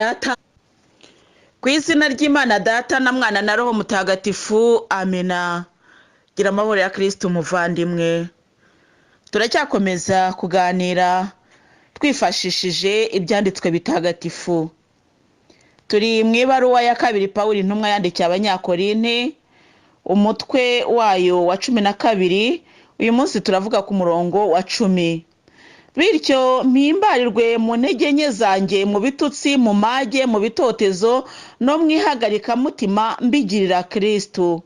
Data ku izina ry'Imana Data na Mwana na Roho Mutagatifu, amena. Gira amahoro ya Kristo umuvandimwe. Turacyakomeza kuganira twifashishije ibyanditswe bitagatifu. Turi mu ibaruwa ya kabiri Pawulo intumwa yandikiye Abanyakorinte, umutwe wayo wa 12. Uyu munsi turavuga ku murongo wa 10. Bityo mpimbarirwe mu ntege nke zanjye, mu bitutsi, mu mage, mu bitotezo no mwihagarika mutima mbigirira Kristo.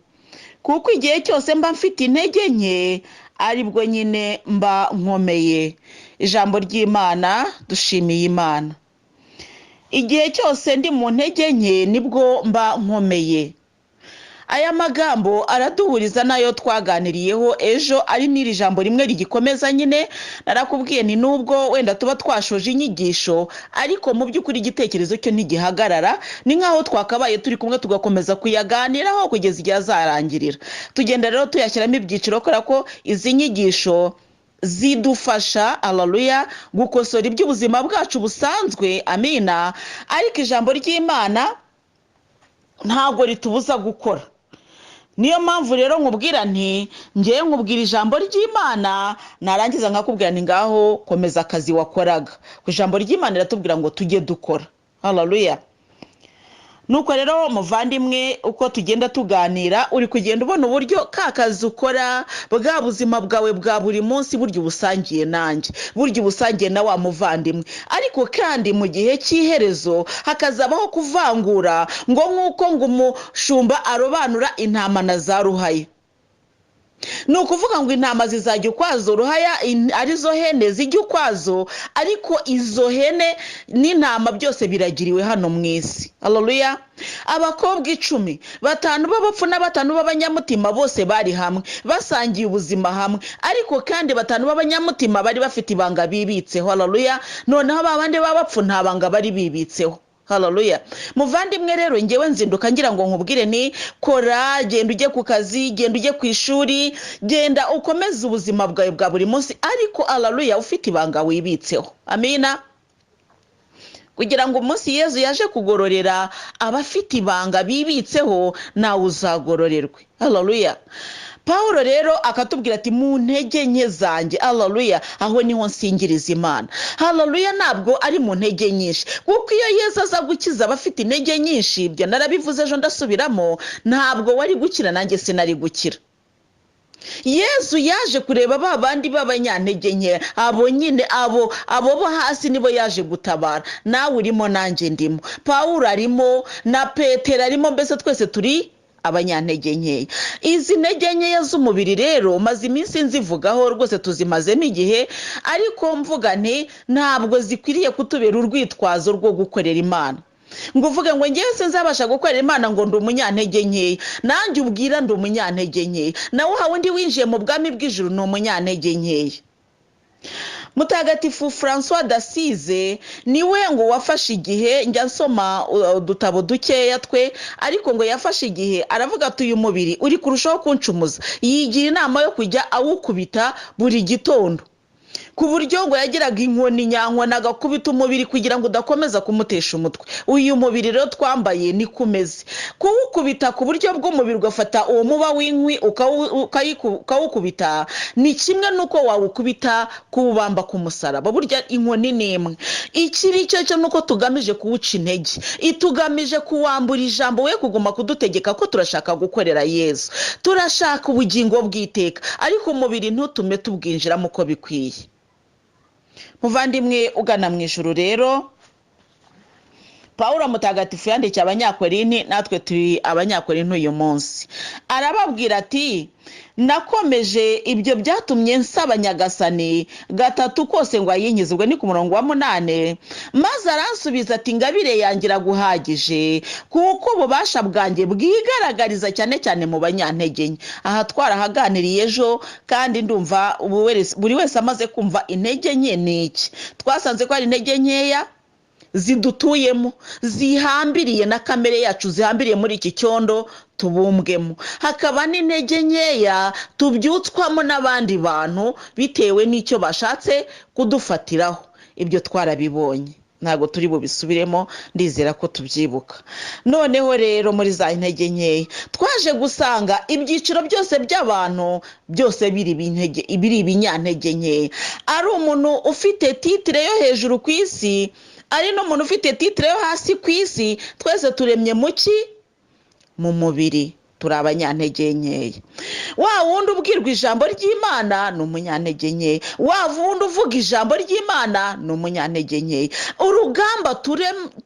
Kuko igihe cyose mba mfite intege nke, aribwo nyine mba nkomeye. Ijambo ry'Imana, dushimiye Imana. Igihe cyose ndi mu ntege nke nibwo mba nkomeye. Aya magambo araduhuriza nayo twaganiriyeho ejo, ari n'iri jambo rimwe rigikomeza nyine. Narakubwiye ni nubwo wenda tuba twashoje inyigisho, ariko mu by'ukuri igitekerezo cyo ntigihagarara. Ni nkaho twakabaye turi kumwe tugakomeza kuyaganiraho kugeza igihe azarangirira. Tugenda rero tuyashyiramo ibyiciro kubera ko izi nyigisho zidufasha, haleluya, gukosora iby'ubuzima bwacu busanzwe, amina. Ariko ijambo ry'Imana ntabwo ritubuza gukora. Niyo mpamvu rero nkubwira nti ngiye nkubwira ijambo ry'Imana, narangiza nkakubwira ni ngaho komeza akazi wakoraga. Ku ijambo ry'Imana riratubwira ngo tujye dukora, haleluya. Nuko rero muvandimwe, uko tugenda tuganira uri kugenda ubona uburyo ka kazi ukora, bwa buzima bwawe bwa buri munsi burya ubusangiye nanjye, burya ubusangiye na wa muvandimwe. Ariko kandi mu gihe cy'iherezo hakazabaho kuvangura, ngo nk'uko ngo umushumba arobanura intama na za ruhaya. Ni ukuvuga ngo intama zizajya ukwazo, ruhaya arizo hene zijya ukwazo, ariko izo hene n'intama byose biragiriwe hano mu isi, haleluya. Abakobwa 10, 5 b'abapfu na 5 b'abanyamutima bose bari hamwe, basangiye ubuzima hamwe, ariko kandi 5 b'abanyamutima bari bafite ibanga bibitseho, haleluya. Noneho babandi b'abapfu nta banga bari bibitseho, haleluya. Muvandimwe rero ngewe nzinduka ngira ngo nkubwire ni kora, genda ujye ku kazi, genda ujye ku ishuri, genda ukomeze ubuzima bwawe bwa buri munsi, ariko haleluya ufite ibanga wibitseho, amina. Kugira ngo umunsi Yezu yaje kugororera abafite ibanga bibitseho, nawe uzagororerwe, haleluya. Paulo rero akatubwira ati mu ntege nke zanjye, haleluya, aho niho nsingiriza Imana, haleluya. Ntabwo ari mu ntege nyinshi, kuko iyo Yesu aza gukiza abafite intege nyinshi, ibyo narabivuze ejo ndasubiramo, ntabwo wari gukira, nanjye sinari gukira. Yesu yaje kureba ba bandi b'abanyantege nke, abo nyine abo bo hasi nibo yaje gutabara. Nawe urimo, nanjye ndimo, Paulo arimo, na Petero arimo, mbese twese turi abanyantege nkeya. Izi ntege nkeya z'umubiri rero maze iminsi nzivugaho rwose, tuzimazemo igihe, ariko mvuga nti ntabwo zikwiriye kutubera urwitwazo rwo gukorera Imana. Ngo uvuge ngo ngewe sinzabasha gukorera Imana ngo ndi umunyantege nkeya. Nanjye ubwira ndi umunyantege nkeya, nawe hawe undi winjiye mu bwami bw'ijuru ni umunyantege nkeya. Mutagatifu François d'Assise niwe ngo wafashe igihe, njya nsoma udutabo dukeya twe, ariko ngo yafashe igihe aravuga ati uyu mubiri uri kurushaho kuncumuza. Yigira inama yo kujya awukubita buri gitondo, ku buryo ngo yagiraga inkoni nyankona agakubita umubiri kugira ngo udakomeza kumutesha umutwe. Uyu mubiri rero twambaye ni kumeze, kuwukubita ku buryo bw'umubiri ugafata uwo muba w'inkwi ukawukubita, ni kimwe nuko wawukubita kuwubamba ku musaraba. Burya inkoni ni imwe. Ikiri cyo nuko tugamije kuwuca intege, itugamije kuwambura ijambo, we kuguma kudutegeka ko turashaka gukorera Yesu, turashaka ubugingo bw'iteka, ariko umubiri ntutume tubwinjiramo uko bikwiye. Muvandimwe ugana mu ijuru rero, Paulo mutagatifu yandikiye Abanyakorinte, natwe turi Abanyakorinte uyu munsi, arababwira ati nakomeje ibyo byatumye nsaba Nyagasani 3 kose ngo ayinkizwe. Ni ku murongo wa 8. Maze aransubiza ati ingabire yanjye iraguhagije, kuko ububasha bwanjye bwigaragariza cyane cyane mu banyantege nke. Aha twarahaganiriye ejo, kandi ndumva buri wese amaze kumva intege nke ni iki. Twasanze ko ari intege nkeya zidutuyemo, zihambiriye na kamere yacu, zihambiriye muri iki cyondo tubumbwemo. Hakaba n'intege nkeya tubyutswamo n'abandi bantu bitewe n'icyo bashatse kudufatiraho. Ibyo twarabibonye. ntago turi bubisubiremo, ndizera ko tubyibuka. Noneho rero muri za intege nkeya twaje gusanga ibyiciro byose by'abantu byose biri ibinyantege nkeya. Ari umuntu ufite titire yo hejuru ku isi, ari n'umuntu ufite titire yo hasi ku isi, twese turemye mu mubiri turi abanyantege nkeya. Wa wundi ubwirwa ijambo ry'Imana ni umunyantege nkeya, wa wundi uvuga ijambo ry'Imana ni umunyantege nkeya. Urugamba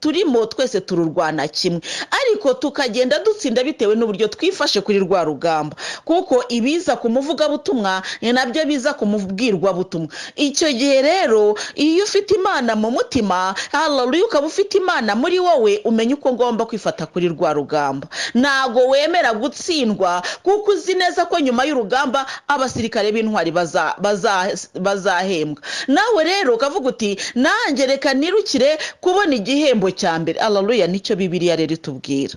turimo twese tururwana kimwe, ariko tukagenda dutsinda bitewe n'uburyo twifashe kuri rwa rugamba, kuko ibiza ku muvugabutumwa ni nabyo biza ku mubwirwabutumwa. Icyo gihe rero iyo ufite Imana mu mutima, haleluya, ukaba ufite Imana muri wowe, umenya uko ngomba kwifata kuri rwa rugamba. Ntago wemera gutsindwa, kuko uzi neza ko nyuma y'urugamba abasirikare b'intwari bazahembwa. Nawe rero ukavuga uti nanjye reka nirukire kubona igihembo cya mbere. Haleluya, nicyo Bibiliya rero itubwira.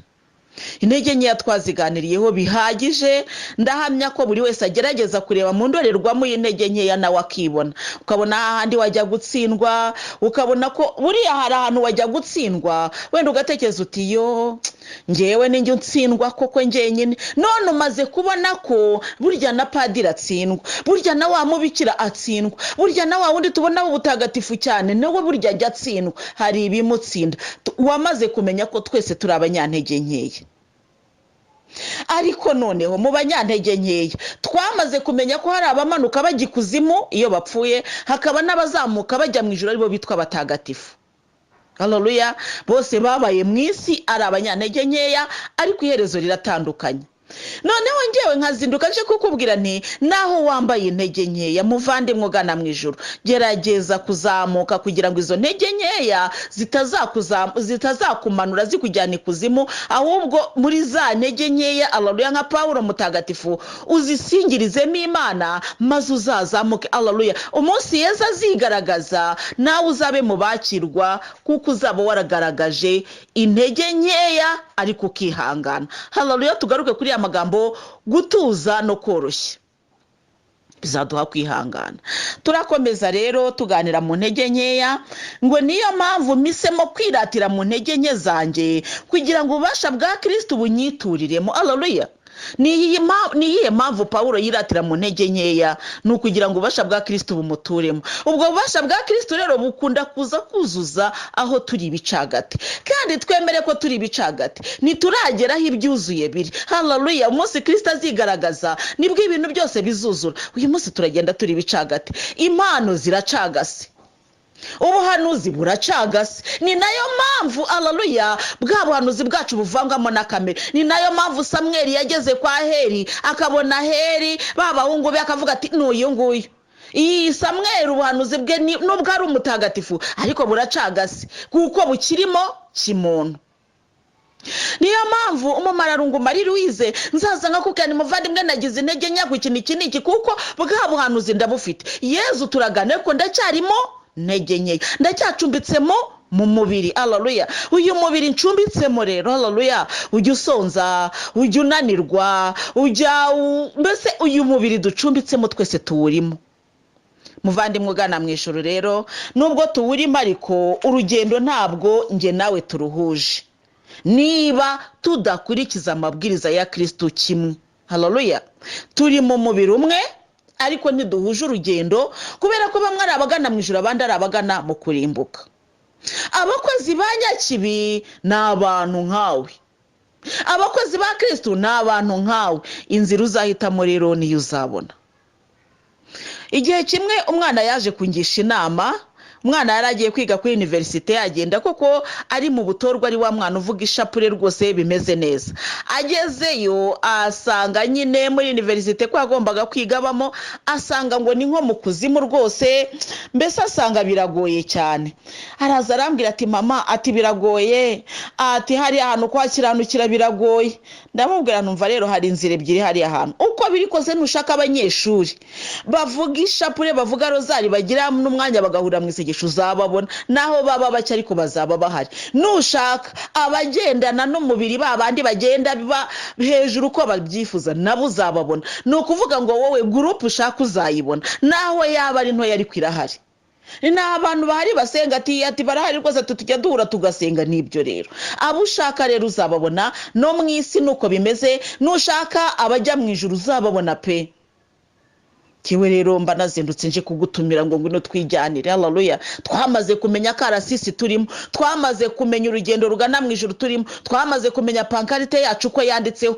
Intege nkeya twaziganiriyeho bihagije, ndahamya ko buri wese agerageza kureba mu ndorerwamo y'intege nkeya nawe akibona. Ukabona ahandi wajya gutsindwa, ukabona ko buriya hari ahantu wajya gutsindwa, wenda ugatekereza uti yo ngewe ninjye utsindwa koko njyenyine. None umaze kubona ko burya na padiri atsindwa, burya na wa mubikira atsindwa, burya na wa wundi tubona ubutagatifu cyane nawe burya ajya atsindwa, hari ibimutsinda. Wamaze kumenya ko twese turi abanyantege nkeya. Ariko noneho mu banyantege nkeya twamaze kumenya ko hari abamanuka bajya ikuzimu iyo bapfuye, hakaba n'abazamuka bajya mu ijuru aribo bitwa abatagatifu. Haleluya, bose babaye mu isi ari abanyantege nkeya, ariko iherezo riratandukanye. Noneho ngewe nkazinduka nje kukubwira nti naho wambaye intege nkeya, muvandimwe ugana mu ijuru, gerageza kuzamuka kugira ngo izo ntege nkeya zitazakumanura zikujyana ikuzimu, ahubwo muri za ntege nkeya, haleluya, nka Pawulo mutagatifu uzisingirizemo Imana maze uzazamuke. Haleluya, umunsi Yesu azigaragaza nawe uzabe mu bakirwa, kuko uzaba waragaragaje intege nkeya ariko ukihangana. Haleluya, tugaruke kuri amagambo gutuza no koroshya bizaduha kwihangana. Turakomeza rero tuganira mu ntege nkeya, ngo niyo mpamvu misemo kwiratira mu ntege nke zanjye kugira ngo ububasha bwa Kristo bunyituriremo. Haleluya, ni iyihe mpamvu Pawulo yiratira mu ntege nkeya? Ni ukugira ngo ububasha bwa Kristo bumuturemo. Ubwo bubasha bwa Kristo rero bukunda kuza kuzuza aho turi ibicagate, kandi twemere ko turi ibicagate, ntiturageraho ibyuzuye biri. Haleluya, umunsi Kristo azigaragaza nibwo ibintu byose bizuzura. Uyu munsi turagenda turi ibicagate, impano ziracagase, ubuhanuzi buracagase. Ni nayo mpamvu haleluya bwa buhanuzi bwacu buvangamo na kamere. Ni nayo mpamvu Samweli yageze kwa Heli, akabona Heli babahungu be, akavuga ati n'uyu nguyu. Iyi Samweli ubuhanuzi bwe nubwo ari umutagatifu, ariko buracagase kuko bukirimo kimuntu. Niyo mpamvu Umumararungu Louise nzaza nkakubwira muvandimwe nagize intege nke ku ikintu iki n'iki, kuko bwa buhanuzi ndabufite. Yezu turagane ko ndacyarimo ntege nkeya, ndacyacumbitsemo mu mubiri. Haleluya, uyu mubiri ncumbitsemo rero, haleluya, ujya usonza, ujya unanirwa, mbese uyu mubiri ducumbitsemo twese tuwurimo. Muvandimwe ugana mu ijuru rero, nubwo tuwurimo ariko urugendo ntabwo nge nawe turuhuje niba tudakurikiza amabwiriza ya Kristo kimwe. Haleluya, turi mu mubiri umwe ariko ntiduhuje urugendo, kubera ko bamwe ari abagana mu ijuru abandi ari abagana mu kurimbuka. Abakozi ba Nyakibi ni abantu nkawe, abakozi ba Kristo ni abantu nkawe. Inzira uzahitamo rero niyo uzabona. Igihe kimwe umwana yaje kungisha inama. Umwana yaragiye kwiga kuri universite, agenda koko ari mu butorwa, ari wa mwana uvuga ishapure rwose bimeze neza. Agezeyo asanga nyine muri universite ko agombaga kwigabamo, asanga ngo ni nko mu kuzimu rwose, mbese asanga biragoye cyane. Araza arambwira ati mama, ati biragoye, ati hari ahantu kwakiranukira biragoye. Ndamubwira numva rero hari inzira ebyiri hari ahantu, uko biri kose nushaka abanyeshuri bavuga ishapure, bavuga rozari, bagira n'umwanya bagahura mu isengesho, uzababona. Naho baba bake ariko bazaba bahari. Nushaka abagendana n'umubiri babandi bagenda hejuru uko babyifuza, nabo uzababona. Ni ukuvuga ngo wowe groupe ushaka uzayibona, naho yaba ari nto yari kwirahari. ni abantu bahari basenga ati barahari rwose tujya duhura tugasenga. Nibyo rero abo ushaka rero uzababona no mu isi nuko bimeze, nushaka abajya mu ijuru uzababona pe. Kiwe rero mba nazindutse nje kugutumira ngo ngwino twijyanire. Haleluya. Twamaze kumenya karasisi turimo, twamaze kumenya urugendo rugana mu ijuru turimo, twamaze kumenya pankarite yacu ko yanditseho,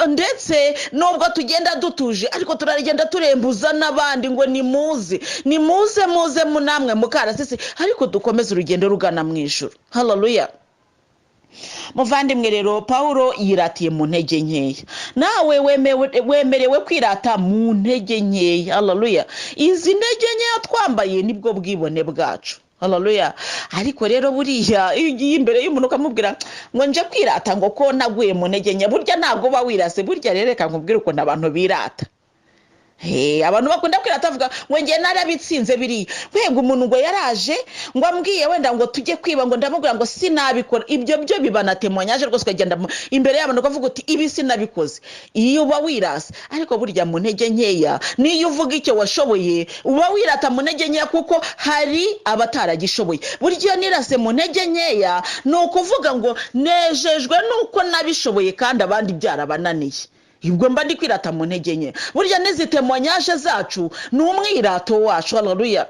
ndetse nubwo tugenda dutuje ariko turagenda turembuza n'abandi ngo nimuze muze munamwe mu karasisi, ariko dukomeze urugendo rugana mu ijuru. Haleluya. Muvandimwe rero Paulo yiratiye mu ntege nkeya, nawe wemerewe kwirata mu ntege nkeya. Haleluya. Izi ntege nkeya twambaye nibwo bwibone bwacu. Haleluya. Ariko rero buriya iyo ugiye imbere y'umuntu ukamubwira ngo nje kwirata ngo ko naguye mu ntege nkeya, burya ntabwo uba wirase. Burya rero reka nkubwire ukuntu abantu birata. Abantu bakunda kwirata avuga ngo ngiye narabitsinze biriya. Wego umuntu ngo yaraje ngo ambwiye wenda ngo tujye kwiba, ngo ndamubwira ngo sinabikora. Ibyo byo bibanatemonyaje rwose, ukagenda imbere y'abantu ukavuga uti ibi sinabikoze. Iyo uba wirasa. Ariko burya mu ntege nkeya niyo uvuga icyo washoboye uba wirata mu ntege nkeya, kuko hari abataragishoboye. Burya nirase mu ntege nkeya ni ukuvuga ngo nejejwe nuko nabishoboye kandi abandi byarabananiye. Ibwo mba ndi kwirata mu ntege nke. Burya nizitemonyaje zacu ni umwirato wacu. Haleluya.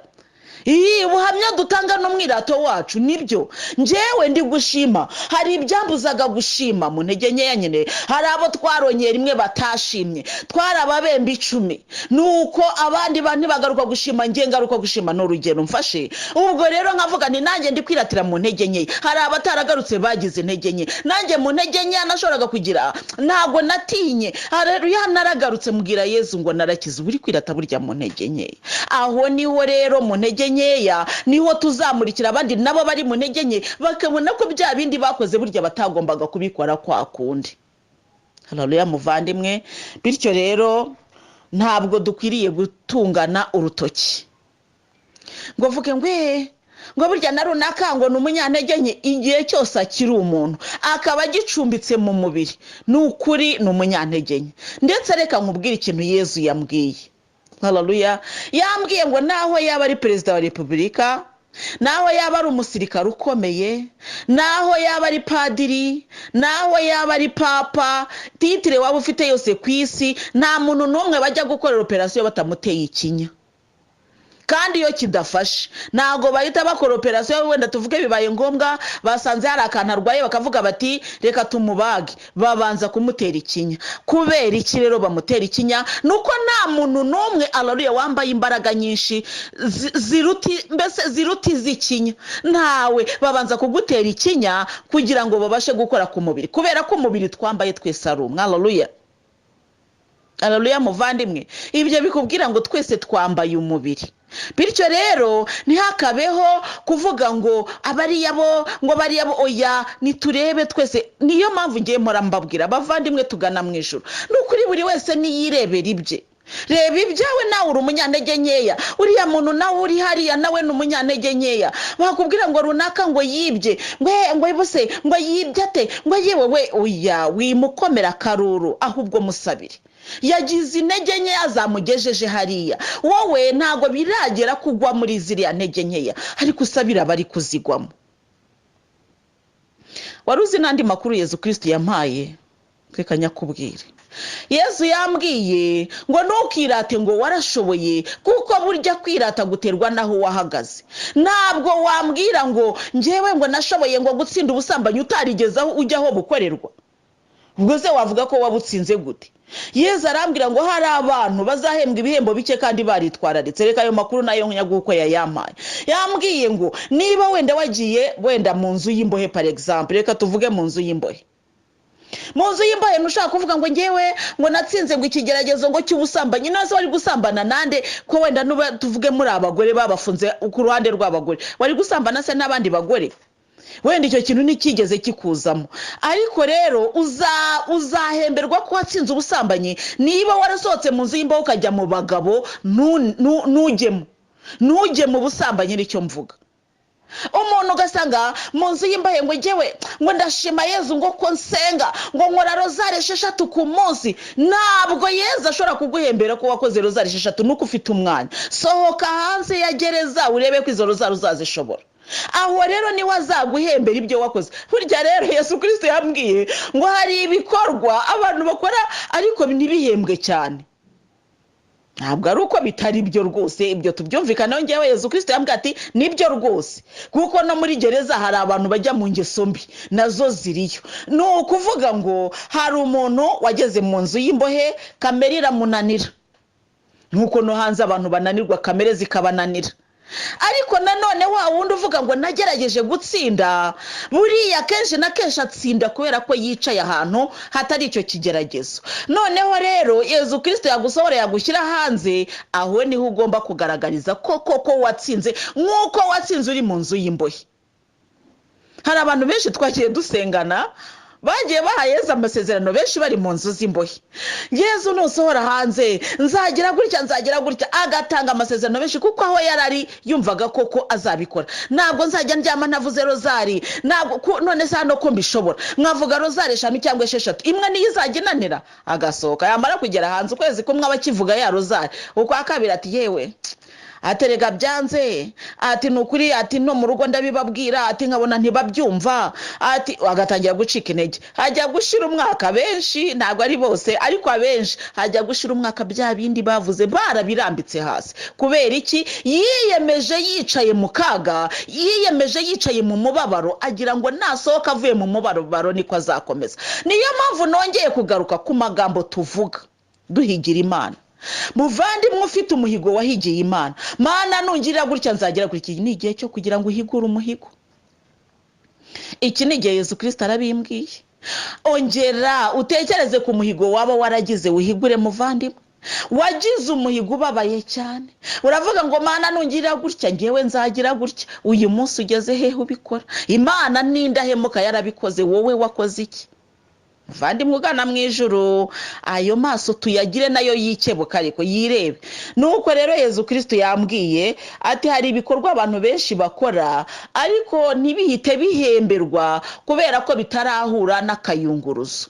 Ubuhamya dutanga n'umwirato wacu. Nibyo njyewe ndi gushima, hari ibyambuzaga gushima mu ntege nkeya nyine. Hari abo twarongera rimwe batashimye, twarababemba 10, nuko abandi bantu bagaruka gushima, ngiye ngaruka gushima. N'urugero mfashe ubwo rero nkavuga ni nanjye ndi kwiratira mu ntege nkeya. Hari abataragarutse bagize intege nke, nanjye mu ntege nkeya nashoboraga kugira ntago natinye. Haleluya. Naragarutse mbwira Yesu ngo narakize. Buri kwirata burya mu ntege nkeya. Aho niho rero mu ntege nkeya niho tuzamurikira abandi nabo bari mu ntege nke, bakabona ko bya bindi bakoze burya batagombaga kubikora kwa kundi. Haleluya muvandimwe. Bityo rero ntabwo dukwiriye gutungana urutoki ngo vuge ngo burya na runaka ngo n'umunyantege nke. Igihe cyose akiri umuntu akaba gicumbitse mu mubiri, n'ukuri n'umunyantege nke. Ndetse reka nkubwire ikintu Yesu yambwiye. Haleluya. Yambwiye ngo naho yaba ari perezida wa repubulika, naho yaba ari umusirikare ukomeye, naho yaba ari padiri, naho yaba ari papa, titire waba ufite yose ku isi, nta muntu n'umwe bajya gukorera operasiyo batamuteye ikinya. Kandi iyo kidafashe ntago bahita bakora operasiyo. Wenda tuvuge bibaye ngombwa basanze hari akantu arwaye bakavuga bati reka tumubage, babanza kumutera ikinya. Kubera iki rero bamutera ikinya? Nuko nta muntu n'umwe Haleluya wambaye imbaraga nyinshi ziruti izikinya. Ntawe. Babanza kugutera ikinya kugira ngo babashe gukora ku mubiri, kubera ko umubiri twambaye twese ari umwe. Haleluya. Haleluya muvandimwe. Ibyo bikubwira ngo twese twambaye umubiri. Bityo rero ntihakabeho kuvuga ngo abariya bo ngo bariya bo. Oya, niturebe twese. Niyo mpamvu ngiye mpora mbabwira bavandimwe tugana mu ijuru, n'ukuri buri wese niyirebera ibye. Reba ibyawe nawe uri umunyantege nkeya, uriya muntu nawe uri hariya nawe n'umunyantege nkeya. Bakubwira ngo runaka ngo yibye, ngo ibuse ngo yibye ate, ngo yewe we. Oya, wimukomera karuru, ahubwo musabire. Yagize intege nkeya zamugejeje hariya, wowe ntago biragera kugwa muri ziriya ntege nkeya, ariko usabira bari kuzigwamo. Waruzi nandi makuru Yesu Kristo yampaye? Reka nyakubwire. Yesu yambwiye ngo ntukirate ngo warashoboye, kuko burya kwirata guterwa naho wahagaze. Ntabwo wambwira ngo njyewe ngo nashoboye ngo gutsinda ubusambanyi utarigezaho ujyaho bukorerwa. Ubwo se wavuga ko wabutsinze gute? Yesu arambwira ngo hari abantu bazahembwa ibihembo bike kandi baritwararitse. Reka ayo makuru nayo nyaguko yayampaye. Yambwiye ngo niba wenda wagiye wenda mu nzu y'imbohe par exemple, reka tuvuge mu nzu y'imbohe. Mu nzu y'imbohe nushaka kuvuga ngo ngewe ngo natsinze ngo ikigeragezo ngo cy'ubusambanyi. Nazo wari gusambana nande? Ko wenda nuba tuvuge muri abagore babafunze ku ruhande rw'abagore, wari gusambana se n'abandi bagore? Wenda icyo kintu nikigeze kikuzamo. Ariko rero uzahemberwa ko watsinze ubusambanyi niba warasohotse mu nzu y'imbohe ukajya mu bagabo. Nujye mu busambanyi nicyo mvuga. umuntu ugasanga mu nzu y'imbahe ngo njyewe ngo ndashima Yezu ngo ko nsenga ngo nkora rozari 6 ku munsi. Ntabwo Yezu ashobora kuguhembera ko wakoze rozari 6 nuko ufite umwanya. Sohoka hanze ya gereza urebe ko izo rozari uzazishobora. Aho rero ni wazaguhembera ibyo wakoze. Burya rero Yesu Kristo yambwiye ngo hari ibikorwa abantu bakora ariko ntibihembwe cyane. Ntabwo ari uko bitari byo rwose, ibyo tubyumvikanaho. Njyewe Yesu Kristo yambwiye ati nibyo rwose, kuko no muri gereza hari abantu bajya mu ngeso mbi nazo ziriyo. Ni ukuvuga ngo hari umuntu wageze mu nzu y'imbohe kamere iramunanira, nkuko no hanze abantu bananirwa kamere zikabananira. Ariko nanone wa wundi uvuga ngo nagerageje gutsinda, buriya kenshi na kenshi atsinda kubera ko yicaye ahantu hatari icyo kigeragezo. Noneho rero Yesu Kristo yagusohora yagushyira hanze, aho niho ugomba kugaragariza ko watsinze, nkuko watsinze uri mu nzu y'imbohe. Hari abantu benshi twagiye dusengana bagiye baha Yezu amasezerano, benshi bari mu nzu z'imbohe. Yezu nusohora hanze nzagira gutya, agatanga amasezerano benshi, kuko aho yarari yumvaga koko azabikora. Ntabwo nzajya ndyama navuze rozari, ntabwo none se hano ko mbishobora mwavuga rozari 5 cyangwa 6, imwe niyo izajya inanira. Agasohoka yamara kugera hanze ukwezi kumwe abakivuga ya rozari, uko akabira ati yewe aterega byanze, ati nukuri, ati no mu rugo ndabibabwira, ati nkabona ntibabyumva, ati agatangira gucika intege. Hajya gushira umwaka, benshi ntabwo ari bose ariko abenshi hajya gushira umwaka bya bindi bavuze barabirambitse hasi. Kubera iki? Yiyemeje yicaye mu kaga, yiyemeje yicaye mu mubabaro, agira ngo nasohoka avuye mu mubabaro niko azakomeza. Niyo mpamvu nongeye kugaruka ku magambo tuvuga duhigira Imana. Muvandimwe ufite umuhigo wahigiye Imana, Mana nungirira gutya nzagira gutya. Iki ni igihe cyo kugira ngo uhigure umuhigo. Iki ni igihe Yesu Kristo arabimbwiye. Ongera utekereze ku muhigo waba waragize, wihigure muvandimwe. Wagize umuhigo ubabaye cyane, uravuga ngo Mana nungirira gutya ngewe nzagira gutya. Uyu munsi ugeze hehe ubikora? Imana n'indahemuka yarabikoze, wowe wakoze iki? Muvandimwe ugana mu ijuru, ayo maso tuyagire nayo yikebuka ariko yirebe. Nuko rero Yesu Kristo yambwiye ati hari ibikorwa abantu benshi bakora ariko ntibihite bihemberwa kubera ko bitarahura n'akayunguruzo.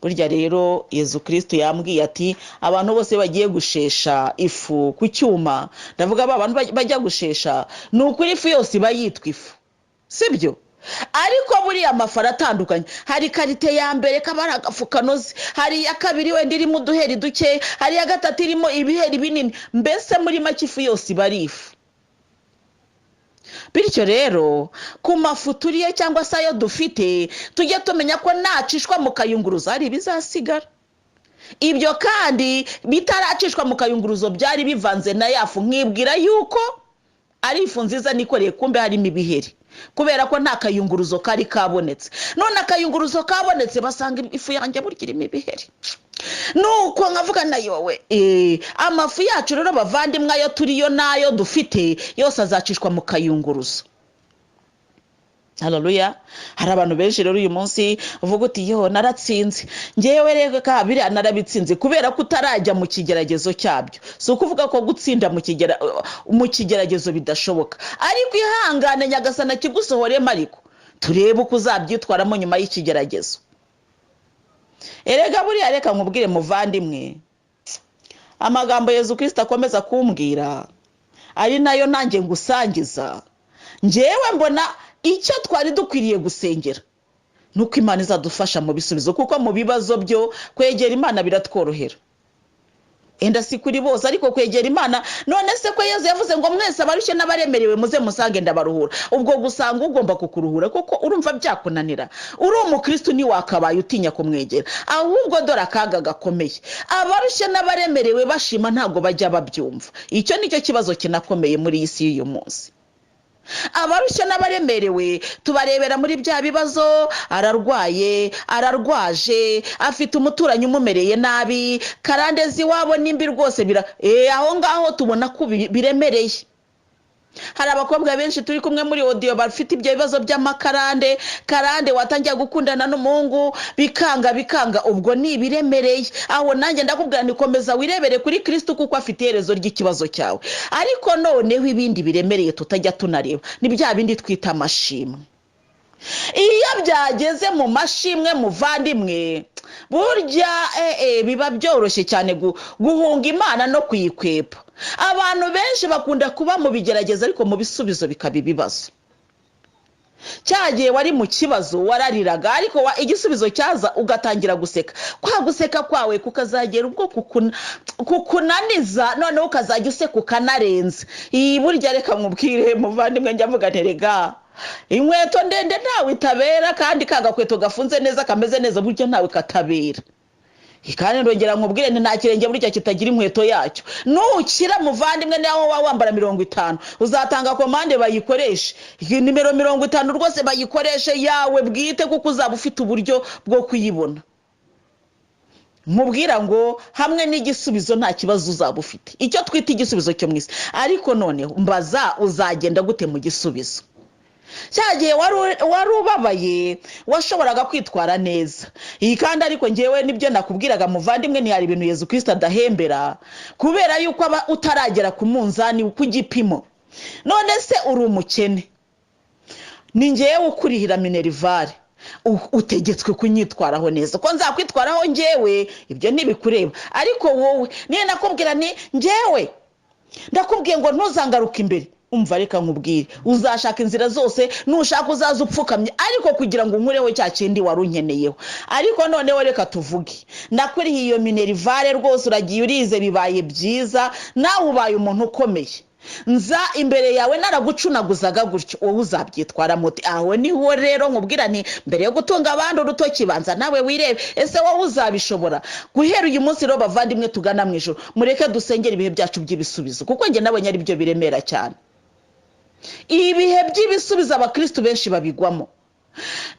Burya rero Yesu Kristo yambwiye ati abantu bose bagiye gushesha ifu ku cyuma, ndavuga abantu bajya gushesha, nukuri ifu yose iba yitwa ifu, sibyo? Ariko buriya amafara atandukanye, hari karite ya mbere kabara agafu kanoze, hari ya kabiri wenda irimo uduheri duke, hari ya gatatu irimo ibiheri binini. Mbese muri make ifu yose iba ari ifu. Bityo rero ku mafu turiye cyangwa se ayo dufite, tujye tumenya ko nacishwa mu kayunguruzo hari bizasigara. Ibyo kandi bitaracishwa mu kayunguruzo byari bivanze na yafu, nkibwira yuko ari ifu nziza nikoreye, kumbe harimo ibiheri kubera ko nta kayunguruzo kari kabonetse. None akayunguruzo kabonetse basanga ifu yanjye burikirimo ibiheri. Nuko nkavuga nayo we amafu yacu rero bavandimwe ayo turiyo nayo dufite yose azacishwa mu kayunguruzo. Haleluya. Hari abantu benshi rero uyu munsi uvuga uti yo naratsinze, ngewe rero kabiri narabitsinze kubera ko utarajya mu kigeragezo cyabyo. Si ukuvuga ko gutsinda mu kigeragezo bidashoboka, ariko ihangane Nyagasana kigusohoremo, ariko turebe uko uzabyitwaramo nyuma y'ikigeragezo. Erega buriya reka nkubwire muvandimwe, amagambo Yesu Kristo akomeza kumbwira ari nayo nanjye ngusangiza. Ngewe mbona icyo twari dukwiriye gusengera nuko Imana izadufasha mu bisubizo, kuko mu bibazo byo kwegera Imana biratworohera. Enda si kuri bose ariko kwegera Imana. None se ko Yesu yavuze ngo mwese abarushye n'abaremerewe muze musange ndabaruhura, ubwo gusanga ugomba kukuruhura kuko urumva byakunanira? Uri umukristo ni wakabaye utinya kumwegera, ahubwo dore akaga gakomeye. Abarushye n'abaremerewe bashima ntabwo bajya babyumva. Icyo nicyo kibazo kinakomeye muri iyi si y'uyu munsi. Abarushye n'abaremerewe tubarebera muri bya bibazo, ararwaye, ararwaje, afite umuturanyi umumereye nabi, karandezi wabo nimbi rwose aho ngaho tubona ko biremereye. hari abakobwa benshi turi kumwe muri audio bafite ibyo bibazo by'amakarande karande watangiye gukundana n'umuhungu bikanga ubwo ni ibiremereye. Aho nanjye ndakubwira nikomeza wirebere kuri Kristo kuko afite iherezo ry'ikibazo cyawe. Ariko noneho ibindi biremereye tutajya tunareba ni bya bindi twita amashimwe. Iyo byageze mu mashimwe muvandimwe burya biba byoroshye cyane guhunga Imana no kuyikwepa. Abantu benshi bakunda kuba mu bigerageza ariko mu bisubizo bikaba ibibazo. Cyagiye wari mu kibazo warariraga ariko igisubizo cyaza ugatangira guseka. Kwa guseka kwawe kukazagera ubwo kukunaniza none ukazajya useka ukanarenza. Iyi burya reka nkubwire muvandimwe njya mvuga nterega inkweto ndende ntawe itabera kandi kagakweto gafunze neza kameze neza burya ntawe katabera. Ikane ndongera nkubwire nta kirenge burya kitagira inkweto yacyo. Nukira muvandimwe naho wambara 50 uzatanga komande bayikoreshe. Nimero 50 rwose bayikoreshe yawe bwite kuko uzaba ufite uburyo bwo kuyibona. Mubwira ngo hamwe n'igisubizo nta kibazo uzaba ufite. Icyo twita igisubizo cyo mwisi. Ariko noneho mbaza uzagenda gute mu gisubizo? Cyagiye wari ubabaye washoboraga kwitwara neza. Iyi kandi ariko ngewe nibyo nakubwiraga muvandimwe ni hari ibintu Yesu Kristo adahembera kubera yuko aba utaragera ku munzani ku gipimo. None se uri umukene ni ngewe ukurihira minerivare utegetswe kunyitwaraho neza ko nzakwitwaraho ngewe ibyo ntibikureba. Ariko wowe niye nakubwira ni ngewe ndakubwiye ngo ntuzangaruka imbere. Umva reka nkubwire uzashaka inzira zose nushaka uzaza upfukamye ariko kugira ngo unkureho cya kindi warunkeneyeho. Ariko noneho reka tuvuge nakuriye iyo minerivare rwose uragiye urize bibaye byiza nawe ubaye umuntu ukomeye. Nza imbere yawe naragucunaguzaga gutyo wowe uzabyitwara muti. Aho niho rero nkubwira nti mbere yo gutunga abandi urutoki banza nawe wirebe ese wowe uzabishobora. Guhera uyu munsi rero bavandimwe tugana mu ijuru mureke dusengera ibihe byacu by'ibisubizo kuko nge nabonye ari byo biremera cyane. Ibihe by'ibisubizo abakristo benshi babigwamo.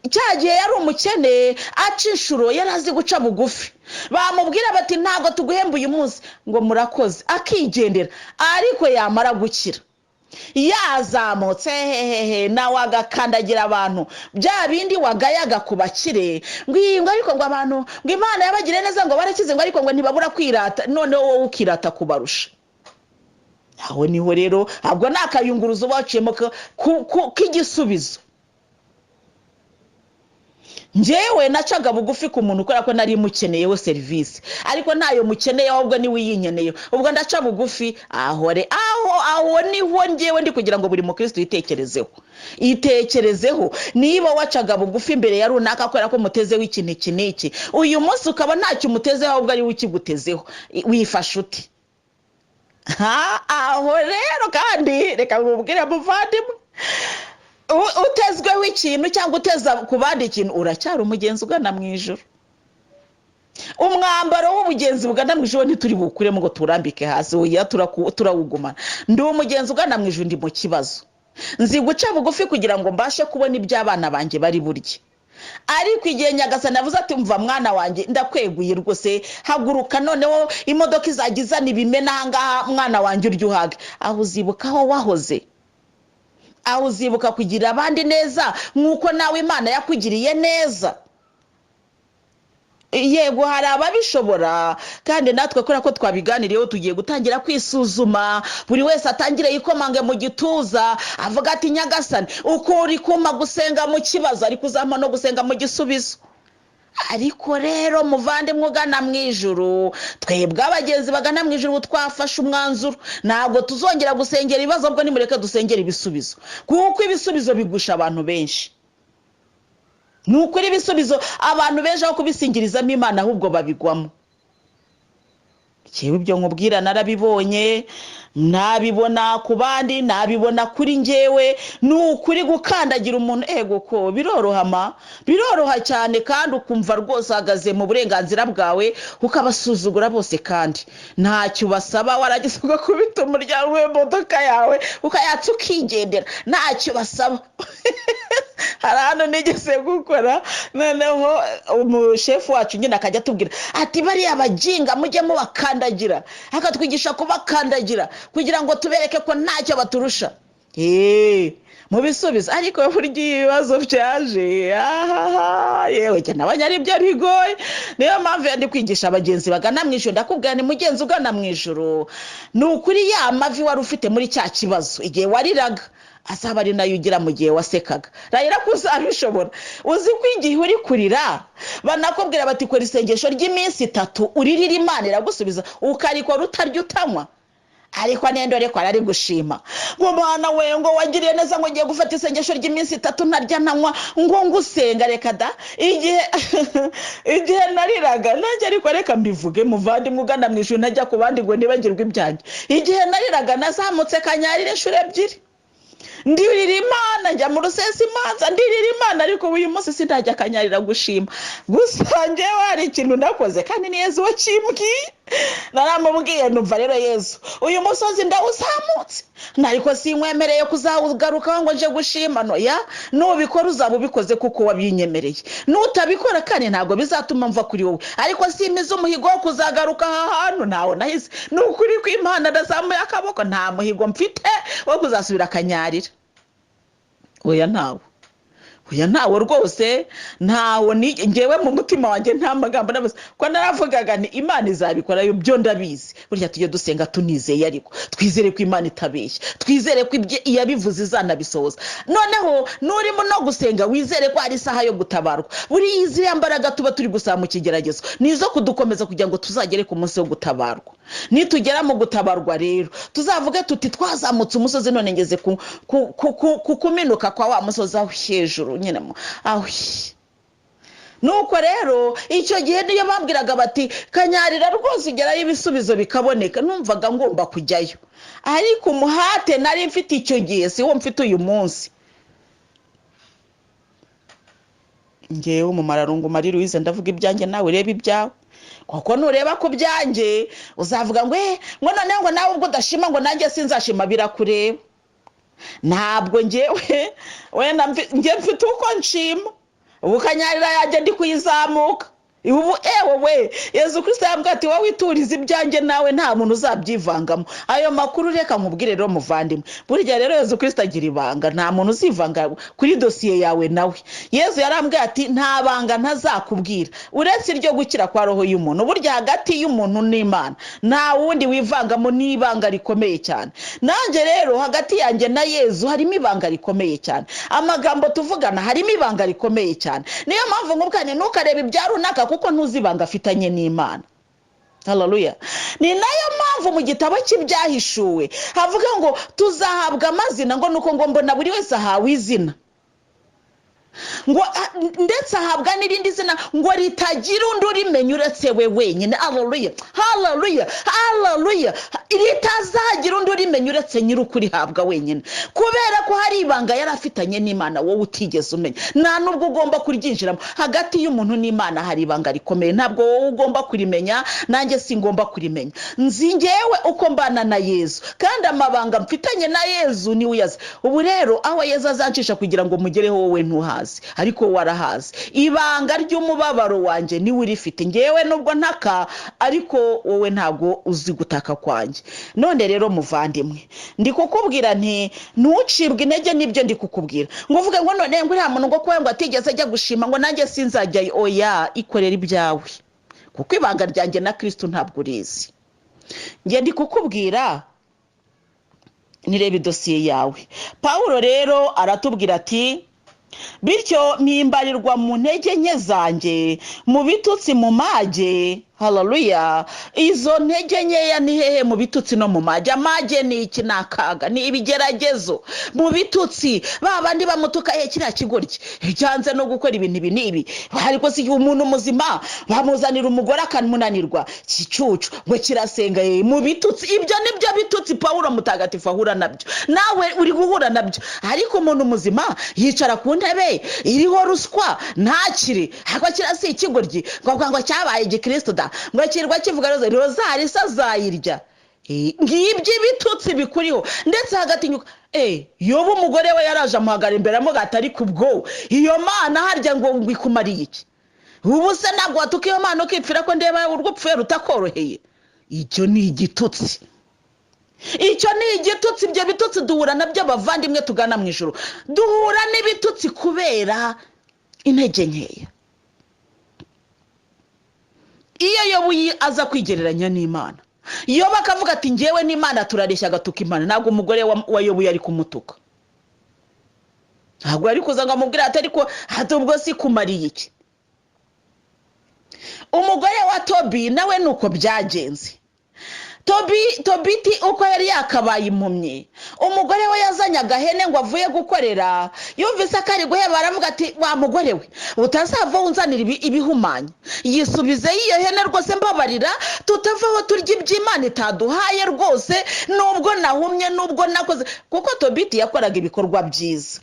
Cyagiye yari umukene acishuro yarazi guca bugufi. Bamubwira bati ntago tuguhemba uyu munsi ngo murakoze akigendera ariko yamara gukira yazamutse nawe agakandagira abantu bya bindi wagayaga kubakire ngo ariko ngo abantu ngo Imana yabagire neza ngo barakize ngo ariko ngo ntibabura kwirata none wowe ukirata kubarusha. Aho niho rero ahubwo nakayunguruzo baciyemo k'igisubizo. Njewe nacaga bugufi ku muntu ukora ko nari mukeneyeho service ariko ntayo mukeneye ahubwo ni wiyinkeneye ubwo ndaca bugufi. Aho niho njewe ndi kugira ngo buri mukristo itekerezeho niba wacaga bugufi imbere ya runaka akora ko mutezeho ikintu kiniki uyu munsi ukaba ntacyo mutezeho ahubwo ari ukigutezeho wifasha uti. Aho rero kandi reka nkubwire muvandimwe utezweho ikintu cyangwa uteza ku bandi ikintu uracyari umugenzi ugana mu ijuru. Umwambaro w'ubugenzi bugana mu ijuru ntituri bukuremo ngo turambike hasi oya turawugumana. Ndi umugenzi ugana mu ijuru ndi mu kibazo nzi guca bugufi kugira ngo mbashe kubona iby'abana banjye bari burye. Ariko igihe Nyagasani avuze ati mva mwana wanjye ndakweguye rwose haguruka noneho imodoka izagizana ibimena ahangaha mwana wanjye uryuhage. Aho uzibuka aho wahoze. Aho uzibuka kugira abandi neza nkuko nawe Imana yakugiriye neza. Yego hari ababishobora kandi natwe kora ko twabiganiriyeho tugiye gutangira kwisuzuma buri wese atangire yikomange mu gituza avuga ati Nyagasani uko uri kuma gusenga mu kibazo ari kuzama no gusenga mu gisubizo. Ariko rero muvandimwe ugana mu ijuru twebwe abagenzi bagana mu ijuru twafashe umwanzuro ntabwo tuzongera gusengera ibibazo bwo nimureke dusengera ibisubizo kuko ibisubizo bigusha abantu benshi. Nukuri ibisubizo abantu benshi aho kubisingirizamo Imana ahubwo babigwamo. Cyewe ibyo nkubwira narabibonye nabibona ku bandi nabibona kuri ngewe nukuri gukandagira umuntu ego ko biroroha cyane kandi ukumva rwose hagaze mu burenganzira bwawe ukabasuzugura bose kandi ntacyo basaba waragisuka kubita umuryango w'imodoka yawe ukayatsa ukigendera ntacyo basaba. Harano nigeze gukora noneho umushefu wacu nyine akajya tubwira ati bari abajinga mujye mu bakandagira akatwigisha kubakandagira kugira ngo tubereke ko ntacyo baturusha. mu bisubizo ariko burya ibibazo byaje yewe cyane abanyari byo bigoye niyo mpamvu ndi kwigisha abagenzi bagana mu ijuru ndakubwira ni mugenzi ugana mu ijuru ni ukuri ya mavi wari ufite muri cya kibazo igihe wariraga azaba ari nayo ugira mu gihe wasekaga rayira ko uzabishobora uzi ko igihe uri kurira banakubwira bati kora isengesho ry'iminsi 3 uririra Imana iragusubiza ukarikora utarya utanywa ariko nendore ko ari gushima ngo mwana we ngo wagiriye neza ngo ngiye gufata isengesho ry'iminsi 3 ntarya ntanywa ngo ngusenga reka da igihe nariraga nanjye ariko reka mbivuge muvandi mugana mu ijuru najya ku bandi ngo nibagirwe ibyanjye igihe nariraga nazamutse kanyarire shure ebyiri ndirira Imana njya mu rusesi imanza ndirira Imana ariko uyu munsi sindajya kanyarira gushima gusa njyewe hari ikintu ndakoze kandi ni Yesu wakimbwiye naramubwiye numva rero Yesu uyu musozi ndawuzamutse nariko sinkwemereye kuzawugaruka ngo nje gushima no ya nubikora uzaba ubikoze kuko wabinyemereye nutabikora kandi ntago bizatuma mva kuri wowe ariko simize umuhigo wo kuzagaruka ahantu nawo nahise nukuri ko Imana ndazamuye akaboko nta muhigo mfite wo kuzasubira kanyarira oya ntawo rwose ntawo ngewe mu mutima wanjye nta magambo nabuze ko naravugaga ni Imana izabikora yo byo ndabizi burya tujye dusenga tunizeye ariko twizere ko Imana itabeshya twizere ko ibye iyabivuze izanabisohoza noneho nurimo no gusenga wizere ko ari saha yo gutabarwa buri izi yambaraga tuba turi gusaba mu kigeragezo nizo kudukomeza kugira ngo tuzagere ku munsi wo gutabarwa nitugera mu gutabarwa rero tuzavuge tuti twazamutse umusozi none ngeze kuminuka kwa wa musozi aho hejuru nyine aho nuko rero icyo gihe niyo bambwiraga bati kanyarira rwose ugerayo ibisubizo bikaboneka numvaga ngomba kujyayo ariko umuhate nari mfite icyo gihe si wo mfite uyu munsi ngewe Umumararungu Marie Louise ndavuga ibyanjye nawe ureba ibyawe kuko nureba ku byanjye uzavuga ngo none ngo nawe ubwo udashima ngo nanjye sinzashima birakureba ntabwo ngewe wenda nge mfite uko nshima ubu kanyarira yajya ndi kuyizamuka ubu we Yesu Kristo yambwiye ati wowe iturize ibyanjye nawe nta muntu uzabyivangamo ayo makuru reka nkubwire rero muvandimwe burya rero Yesu Kristo agira ibanga nta muntu uzivanga kuri dosiye yawe nawe Yesu yarambwiye ati nta banga ntazakubwira uretse iryo gukira kwa roho y'umuntu burya hagati y'umuntu n'Imana nta wundi wivangamo n'ibanga rikomeye cyane nanjye rero hagati yanjye na Yesu harimo ibanga rikomeye cyane amagambo tuvugana harimo ibanga rikomeye cyane niyo mpamvu nkubwanye ntukarebe ibya runaka kuko ntuzibanga afitanye n'Imana haleluya ni nayo mpamvu mu gitabo cy'ibyahishuwe havuga ngo tuzahabwa amazina ngo nuko ngo mbona buri wese ahawe izina ngo ndetse ahabwa n'irindi zina ngo ritagira undi urimenya uretse we wenyine haleluya ritazagira undi urimenya uretse nyir'ukuri habwa wenyine kubera ko hari ibanga yari afitanye n'Imana wowe utigeze umenya nta nubwo ugomba kuryinjiramo hagati y'umuntu n'Imana hari ibanga rikomeye ntabwo wowe ugomba kurimenya nanjye singomba kurimenya nzi ngewe uko mbana na Yesu kandi amabanga mfitanye na Yesu ni uyazi ubu rero aho Yesu azancisha kugira ngo mugereho wowe ntuhazi ariko warahazi ibanga ry'umubabaro wanje ni urifite ngewe nubwo ntaka ariko wowe ntago uzi gutaka kwanjye none rero muvandimwe ndi kukubwira nti ntucibwe intege nibyo ndi kukubwira ngo uvuge ngo none ngo nta muntu ngo kuba ngo atigeze ajya gushima ngo nanjye sinzajyayo oya ikorera ibyawe kuko ibanga ryanjye na Kristo ntabwo urizi nge ndi kukubwira nireba idosiye yawe Paulo rero aratubwira ati bityo mpimbarirwa mu ntege nke zanjye mu bitutsi mu mage haleluya izo ntege nkeya ni hehe mu bitutsi no mu mage amage ni iki nakaga ni ibigeragezo mu bitutsi babandi bamutuka kiriya kigoryi cyanze no gukora ibintu ibi ariko si umuntu muzima bamuzanira umugore akamunanirwa kicucu ngo kirasenga mu bitutsi ibyo nibyo bitutsi Paulo mutagatifu ahura nabyo nawe uri guhura nabyo ariko umuntu muzima yicara ku ntebe iriho ruswa ntakiri ariko kirasi ikigoryi ngo cyabaye igikristo da ngo kirwa kivuga rozari sazayirya ngibyo ibitutsi bikuriho ndetse hagati nyuka yoba umugore we yaraje amuhagara imbere amugata ari kubwo iyo Mana harya ngo bikumariye iki ubu se ntabwo watuka iyo Mana ukipfira ko ndeba urwo pfuye rutakoroheye icyo ni igitutsi icyo ni igitutsi. Ibyo bitutsi duhura nabyo bavandimwe tugana mu ijuru, duhura n'ibitutsi kubera intege nkeya. Iyo Yobu aza kwigereranya n'Imana, Yobu akavuga ati njyewe n'Imana turareshya agatuka Imana, ntabwo umugore wa Yobu yari kumutuka, ntabwo yari kuza ngo amubwire ati ariko hati ubwo si kumariye iki. Umugore wa Tobi nawe nuko byagenze. Tobiti uko yari yakabaye impumyi, umugore we yazanye agahene ngo avuye gukorera, yumvise akari guheba aravuga ati wa mugore we utazava unzanira ibihumanya, yisubize iyo hene rwose mbabarira, tutavaho turya iby'Imana itaduhaye rwose, nubwo nahumye nubwo nakoze, kuko Tobiti yakoraga ibikorwa byiza.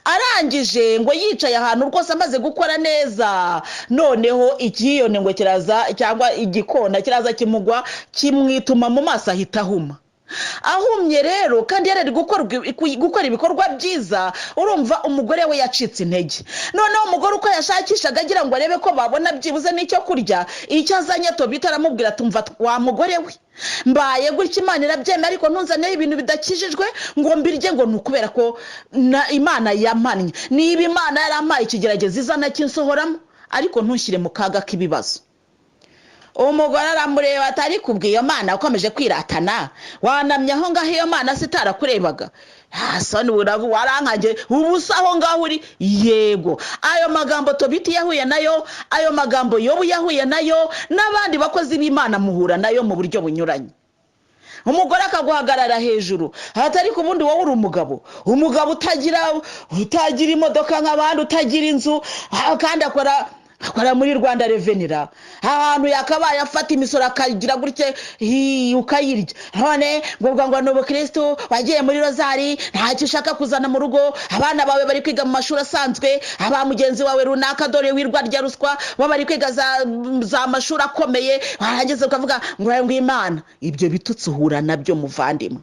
Arangije ngo yicaye ahantu rwose amaze gukora neza, noneho ikiyone ngo kiraza cyangwa igikona kiraza kimugwa kimwituma mu maso ahita ahuma. Ahumye rero kandi yarari gukora ibikorwa byiza, urumva umugore we yacitse intege. Noneho umugore uko yashakishaga agira ngo arebe ko babona byibuze n'icyo kurya, icyo azanye Tobita aramubwira ati umva wa mugore we, mbaye gutya Imana irabyemera ariko ntunzaneho ibintu bidakijijwe ngo mbirye, ngo nukubera ko Imana yamannye. Niba Imana yarampaye ikigerageza izana kinsohoramo, ariko ntushyire mu kaga k'ibibazo. Umugore aramureba atari kubwiye Imana ukomeje kwiratana, wanamye aho ngaho iyo Mana sitarakurebaga, hasoni warankage ubusa aho ngaho uri. Yego, ayo magambo Tobiti yahuye nayo, ayo magambo Yobu yahuye nayo, n'abandi bakozi b'Imana muhura nayo mu buryo bunyuranye. Umugore akaguhagarara hejuru, atari ku bundi wowe uri umugabo utagira imodoka nk'abandi, utagira inzu, kandi akora muri Rwanda Revenue, ahantu yakabaye afata imisoro akagira gutye ukayirya. None ngo n'ubukristo wagiye muri rozari, ntacyo ushaka kuzana mu rugo, abana bawe bari kwiga mu mashuri asanzwe, aba mugenzi wawe runaka dore wirwa rya ruswa, bari kwiga za mashuri akomeye, warageze ukavuga ngo Imana. Ibyo bitutsi uhura nabyo muvandimwe,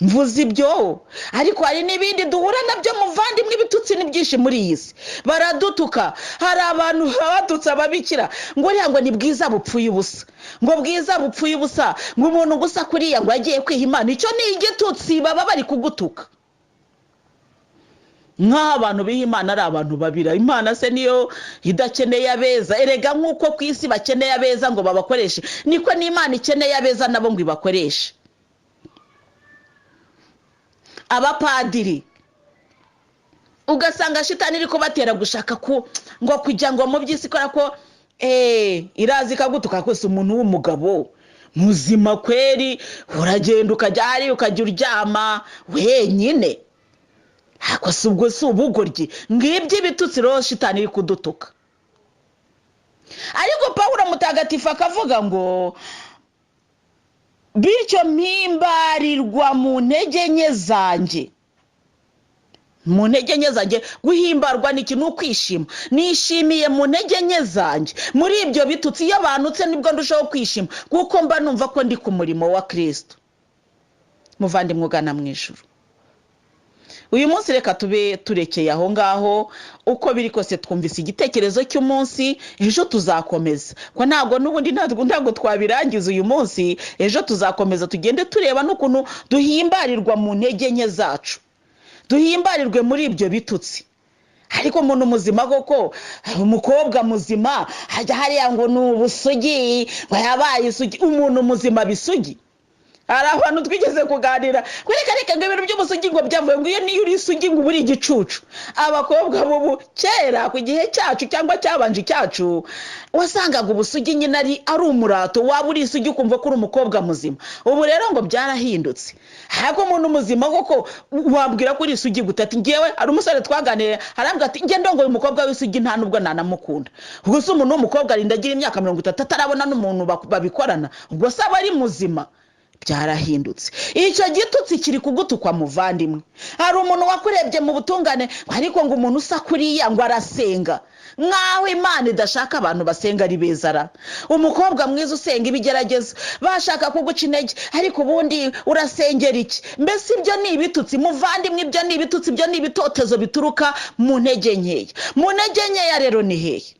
mvuze ibyo, ariko hari n'ibindi duhura nabyo muvandimwe. Ibitutsi ni byinshi muri iyi si, baradutuka. Hari abantu badutse ababikira ngo uriya ngo ni bwiza bupfuye ubusa, ngo bwiza bupfuye ubusa, ngo umuntu gusa kuriya ngo agiye kwiha Imana. Icyo ni igitutsi, baba bari kugutuka. Nk'aho abantu biha Imana ari abantu babira. Imana se niyo idakeneye abeza? Erega nk'uko ku isi bakeneye abeza ngo babakoreshe, niko n'Imana ikeneye abeza nabo ngo ibakoreshe. Abapadiri ugasanga shitani iri kubatera gushaka ngo kujya ngo mu by'isi kora ko irazi kagutuka kose. Umuntu w'umugabo muzima kweri uragenda ukajya hari ukajya uryama wenyine, hako si ubwo si ubugoryi. Ngibyo ibitutsi rero shitani iri kudutuka. Ariko Pawulo mutagatifu akavuga ngo bityo mpimbarirwa mu ntege nke zanjye. Mu ntege nke zanjye, guhimbarwa ni ikintu kwishima. Nishimiye mu ntege nke zanjye. Muri ibyo bitutsi iyo banutse nibwo ndushaho kwishima, kuko mba numva ko ndi ku murimo wa Kristo. Muvandimwe ugana mu ijuru, uyu munsi reka tube turekeye aho ngaho. Uko biri kose twumvise igitekerezo cy'umunsi, ejo tuzakomeza, ko ntabwo n'ubundi ntabwo twabirangiza uyu munsi. Ejo tuzakomeza tugende tureba n'ukuntu duhimbarirwa mu ntege nke zacu, duhimbarirwe muri ibyo bitutsi. Ariko umuntu muzima koko, umukobwa muzima hajya hariya ngo ni ubusugi, ngo yabaye isugi. Umuntu muzima bisugi? Hari abantu twigeze kuganira reka ngo ibintu by'ubusugi ngo byavuye ngo iyo niyo uri isugi ngo buri igicucu. Abakobwa bubu kera ku gihe cyacu cyangwa cyabanje cyacu, wasangaga ubusugi nyine ari umurato, waba uri isugi ukumva ko uri umukobwa muzima. Ubu rero ngo byarahindutse, ariko umuntu muzima koko wabwira ko uri isugi gutati. Ngewe ari umusore twaganiriye arambwira ati nge ndongo uyu mukobwa w'isugi nta nubwo nanamukunda. Ubwo se umuntu w'umukobwa arindagira imyaka 30 atarabona n'umuntu babikorana, ubwo se aba ari muzima? Byarahindutse. Icyo gitutsi kiri kugutukwa muvandimwe. Hari umuntu wakurebye mu butungane, ariko ngo umuntu usa kuriya ngo arasenga, nkaho Imana idashaka abantu basenga ari bezara. Umukobwa mwiza usenga ibigeragezo, bashaka kuguca intege, ariko ubundi urasengera iki? Mbese ibyo ni ibitutsi muvandimwe, ibyo ni ibitutsi, ibyo ni ibitotezo bituruka mu ntege nkeya. Mu ntege nkeya rero ni hehe?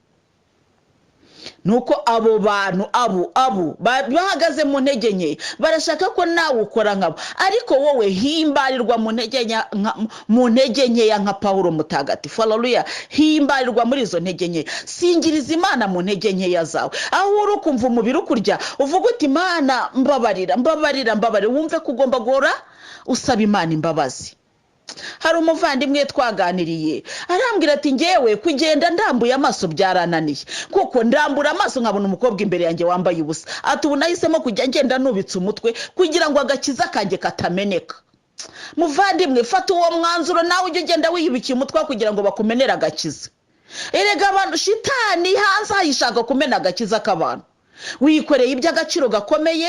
nuko abo bantu bahagaze mu ntege nke barashaka ko nawe ukora nkabo, ariko wowe himbarirwa mu ntege nkeya nka Pawulo mutagatifu. Haleluya. Himbarirwa muri izo ntege nke, singiriza Imana mu ntege nkeya zawe. Aho uri ukumva umubiri ukurya, uvuga uti Imana mbabarira, wumve ko ugomba guhora usaba Imana imbabazi. Hari umuvandimwe twaganiriye arambwira ati ngewe kugenda ndambuye amaso byarananiye, kuko ndambura amaso nkabona umukobwa imbere yanjye wambaye ubusa. Ati ubu nahisemo kujya ngenda nubitse umutwe kugira ngo agakiza kanjye katameneka. Muvandimwe, fata uwo mwanzuro nawe ujye ugenda wiyubikiye umutwe kugira ngo bakumenere agakiza. Erega abantu shitani hanze ayishaka kumena agakiza k'abantu. Wikoreye iby'agaciro gakomeye,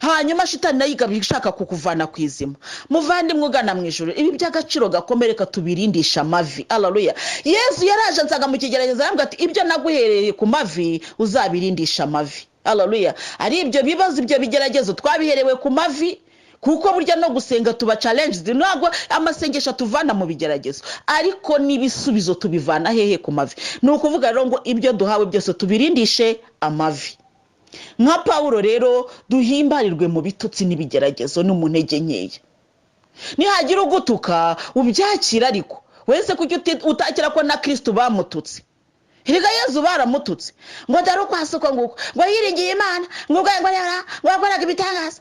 hanyuma shitani nayo igabishaka kukuvana ku izima. Muvandimwe ugana mu ijuru, ibi by'agaciro gakomeye reka tubirindisha amavi. Haleluya. Yesu yaraje ansaga mu kigerageza arambwira ati ibyo naguhereye ku mavi uzabirindisha amavi. Haleluya. Ari ibyo bibazo, ibyo bigeragezo twabiherewe ku mavi, kuko burya no gusenga tuba challenged, ntabwo amasengesho tuvana mu bigeragezo, ariko n'ibisubizo tubivana hehe? Ku mavi. Ni ukuvuga rero ngo ibyo duhawe byose tubirindishe amavi. Nka Pawulo rero duhimbarirwe mu bitutsi n'ibigeragezo no mu ntege nkeya. Nihagira ugutuka ubyakira, ariko wese kujya utakira ko na Kristo bamututse. Erega Yesu baramututse ngo dare ukwasuko nguko, ngo yiringiye Imana, ngo yakoraga ibitangaza,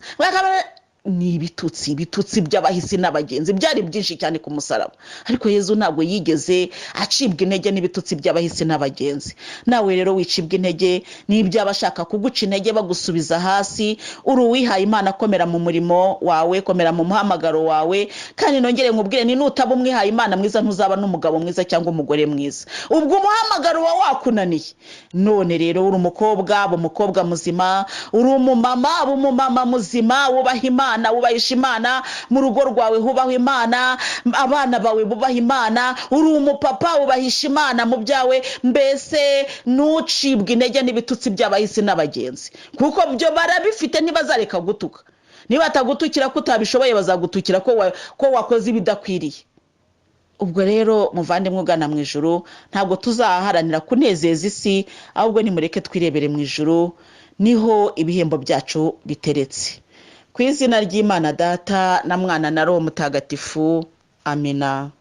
ni ibitutsi by'abahisi n'abagenzi byari byinshi cyane ku musaraba. Ariko Yesu ntabwo yigeze acibwa intege n'ibitutsi by'abahisi n'abagenzi. Nawe rero wicibwa intege n'iby'abashaka kuguca intege bagusubiza hasi, uri uwihaye Imana, komera mu murimo wawe, komera mu muhamagaro wawe. Kandi nongere nkubwire, ni nutaba umwihaye Imana mwiza ntuzaba n'umugabo mwiza cyangwa umugore mwiza, ubwo umuhamagaro wa wakunaniye. None rero uri umukobwa muzima, uri umumama muzima, wubaha Imana, wubahisha Imana, mu rugo rwawe hubaho Imana, abana bawe bubaha Imana, uri umupapa wubahisha Imana mu byawe. Mbese nucibwa intege n'ibitutsi by'abahisi n'abagenzi, kuko byo barabifite, ntibazareka gutuka. Niba atagutukira ko utabishoboye, bazagutukira ko wakoze ibidakwiriye. Ubwo rero muvandimwe ugana mu ijuru, ntabwo tuzaharanira kunezeza isi, ahubwo nimureke twirebere mu ijuru, niho ibihembo byacu biteretse. Ku izina ry'Imana Data na Mwana na Roho Mutagatifu. Amina.